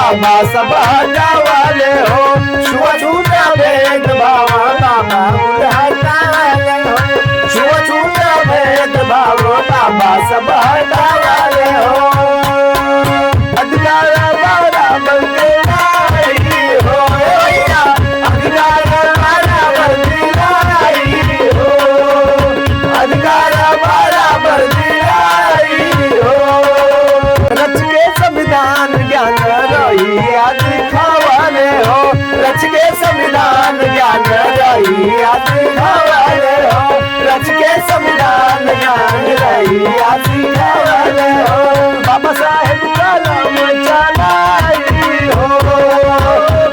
बाबा सब हटावाले हो, छुआछूत भेदभाव बाबा हटावाले हो, छुआछूत भेदभाव बाबा सब हटावाले हो। अधिकार बराबर के लाई हो भैया, अधिकार बराबर की लाई हो, अधिकार बराबर की लाई हो। रच के संविधान ज्ञान रही दिखावाले हो, रच के संविधान ज्ञान रही दिखावाले हो, रच के संविधान ज्ञान रही दिखावाले हो। बाबा साहेब कलम चलाई हो,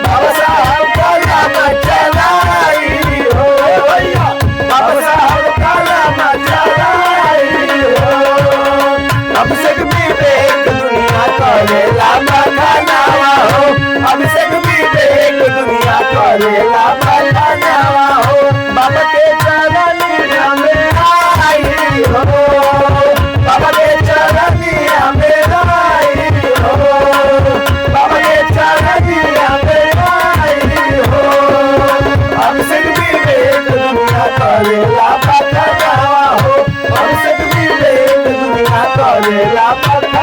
बाबा साहेब कलम चलाई हो भैया, बाबा साहेब कलम चलाई हो। अभिषेक विवेक दुनिया करेला बखानावा हो, अभिषेक विवेक दुनिया करेला बखानावा हो। बाबा के चरनिया में आई हो, बाबा के चरनिया में आई हो, बाबा के चरनिया में आई हो। अभिषेक विवेक दुनिया करेला बखानावा हो, अभिषेक विवेक दुनिया करेला बखानावा।